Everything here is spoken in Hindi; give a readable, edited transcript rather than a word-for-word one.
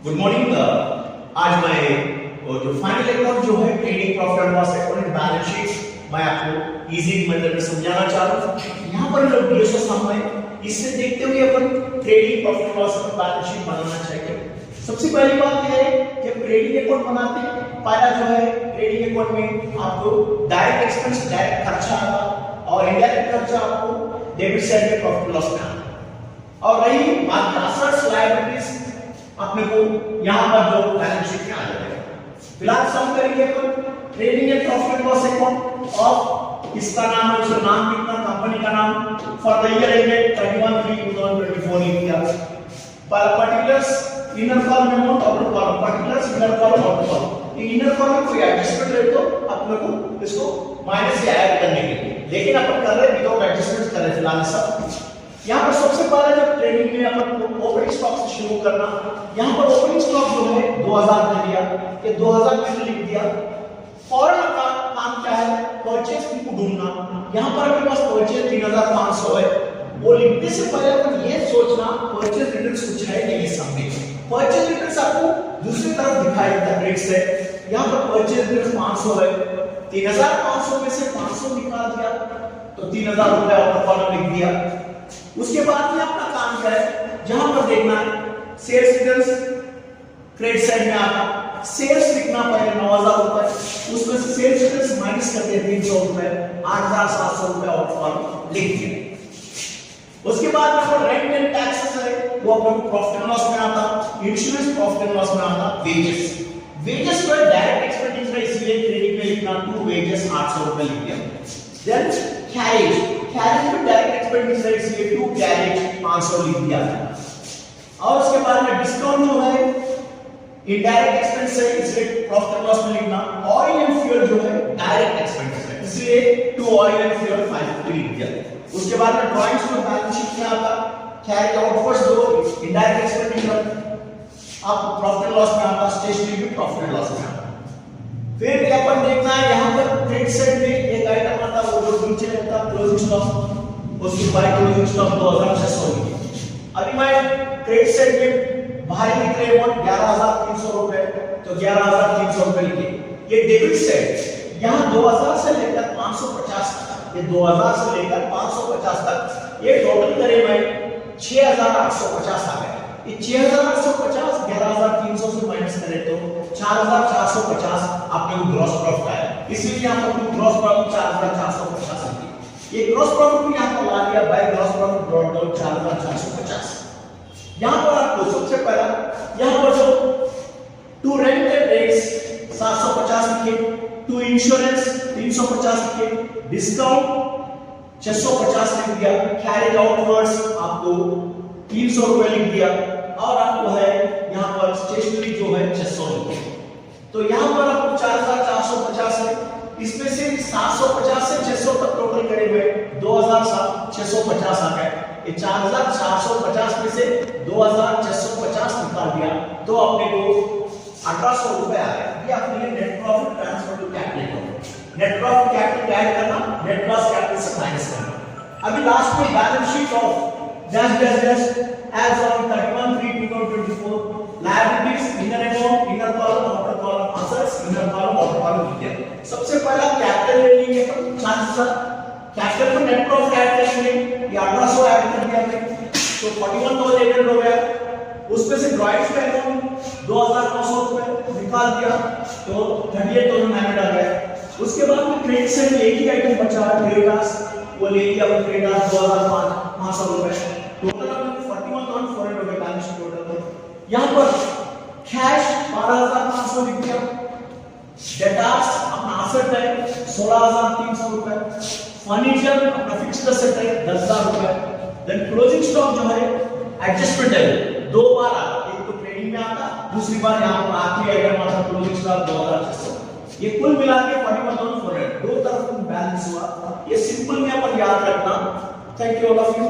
Good morning. आज मैं जो फाइनल अकाउंट जो है trading profit and loss account balance sheet मैं आपको इजी मेथड में समझाना चाह रहा हूं। यहां पर जो डीएसओ सामने इससे देखते हुए अपन trading profit and loss account balance sheet बनाना चाहिए। सबसे पहली बात यह है कि ट्रेडिंग अकाउंट बनाते हैं पहला जो है ट्रेडिंग अकाउंट में आपको डायरेक्ट एक्सपेंस डायरेक्ट खर्चा आता और इनडायरेक्ट खर्चा आपको डेबिट साइड में प्रॉफिट एंड लॉस में आता। और रही बात असेट्स लायबिलिटीज अपने को यहां पर जो बैलेंस शीट में आ जाएगा। फिलहाल सम करेंगे अपन trading and profit and loss account of इसका नाम है, उसका नाम कितना, कंपनी का नाम फॉर द ईयर एंडेड 31/3/2024 लिख दिया। Particulars inner column amount outer column, particulars inner column outer column. ये इनर कॉलम कोई एडजस्टमेंट रहे तो अपने को इसको माइनस या ऐड करने के लिए, लेकिन अपन कर रहे हैं विदाउट एडजस्टमेंट कर रहे हैं फिलहाल सब। यहाँ पर सबसे पहले जब ट्रेडिंग में अपन ओपनिंग स्टॉक से शुरू करना, यहाँ पर ओपनिंग स्टॉक जो है 2000 दे दिया, ये 2000 में लिख दिया। फॉरन का काम क्या है, परचेज को ढूंढना। यहाँ पर अपने पास परचेज 3500 है, वो लिखने से पहले अपन ये सोचना परचेज रिटर्न्स कुछ है नहीं सामने। परचेज रिटर्न्स आपको दूसरी तरफ दिखाई देता है से। यहाँ पर परचेज रिटर्न्स 500 है, 3500 में से 500 निकाल दिया तो 3000 रुपए ऑर्डर कॉलम लिख दिया। उसके बाद में अपना काम क्या है, जहां पर देखना है सेल्स रिटर्न्स क्रेडिट साइड में आता, सेल्स लिखना पहले 9000 रुपए, उसमें से सेल्स रिटर्न्स माइनस करके 300 रुपए 8700 रुपए ऑर्डर कॉलम लिख दिया। उसके बाद में रेंट एंड टैक्सेस है वो अपन प्रॉफिट एंड लॉस में आता, इंश्योरेंस प्रॉफिट एंड लॉस में आता, वेजेस पर डायरेक्ट एक्सपेंडिचर है इसलिए क्रेडिट में लिखना टू वेजेस 800 रुपए लिख दिया। देन कैरेज में डायरेक्ट एक्सपेंडिचर है इसलिए टू कैरेज 500 लिख दिया। और उसके बाद में डिस्काउंट जो है इनडायरेक्ट एक्सपेंस है इसलिए प्रॉफिट एंड लॉस में लिखना। ऑयल एंड फ्यूल जो है डायरेक्ट एक्सपेंस है इसलिए टू ऑयल एंड फ्यूल 550 लिख दिया। उसके बाद में ड्राइंग्स में बैलेंस शीट में आता कैरी आउटवर्ड्स जो इनडायरेक्ट एक्सपेंडिचर आप प्रॉफिट एंड लॉस में आता, स्टेशनरी भी प्रॉफिट एंड लॉस में आता। फिर अपन देखना है यहाँ पर क्रेडिट साइड में एक आइटम आता वो जो नीचे रहता क्लोजिंग स्टॉक, उसकी बाय क्लोजिंग स्टॉक 2600 लिखी। अभी मैं क्रेडिट साइड में बाहर लिख रहे हैं 11300 रुपए तो 11300 रुपए लिखे। ये डेबिट साइड यहाँ 2000 से लेकर 550 तक, ये 2000 से लेकर 550 तक ये टोटल करें मैं 6850 आ गया। ये 6850 11300 से माइनस करें तो 4450 आपके को ग्रॉस प्रॉफिट आया। इसलिए यहां पर ग्रॉस प्रॉफिट 4450 है। ये ग्रॉस प्रॉफिट भी यहां पर ला दिया by gross profit brought down 4450। यहां पर आपको सबसे पहला यहां पर जो टू रेंट एंड रेट्स 750 लिखे, टू इंश्योरेंस 350 लिखे, डिस्काउंट 650 लिख दिया, कैरेज आउटवर्ड्स आपको 300 रुपए लिख दिया और आपको है यहां पर स्टेशनरी जो है 600 रुपए। तो यहां पर आपको 4450 है, इसमें से 750 से 600 तक टोटल करे हुए 2650 आ गए। ये 4450 में से 2650 निकाल दिया तो अपने को 1800 रुपए आ गया। ये अपने लिए net profit transfer to capital. Net profit capital add करना, नेट लॉस कैपिटल से माइनस करना। अभी लास्ट में balance sheet of dash as on 31/3/2024 liabilities inner account inner column outer column assets inner column outer column लिख दिया। सबसे पहला कैपिटल ले लेंगे अपन 400, कैपिटल में नेट प्रॉफिट ऐड करेंगे, ये 1800 ऐड कर दिया हमने तो 41800 हो गया। उसमें से ड्राइंग्स का अमाउंट 2900 रुपए निकाल दिया तो 38900 आ गया। उसके बाद में क्रेडिट से एक ही आइटम बचा है क्रेडिटर्स, वो ले लिया अपन क्रेडिटर्स 2500 रुपए। टोटल 41400 रुपए बैलेंस शीट टोटल। यहां पर कैश 12500 लिख दिया, डेटार्स अपना एसेट है 16300 रुपए, फर्नीचर अपना फिक्स्ड एसेट है 10000 रुपए। देन क्लोजिंग स्टॉक जो है एडजस्टमेंट है दो बार आता, एक तो ट्रेडिंग में आता, दूसरी बार यहां पर आखिरी आइटम आता क्लोजिंग स्टॉक 2600। ये कुल मिला के 41400 दो तरफ बैलेंस हुआ। ये सिंपल में अपन याद रखना। Thank you all of you.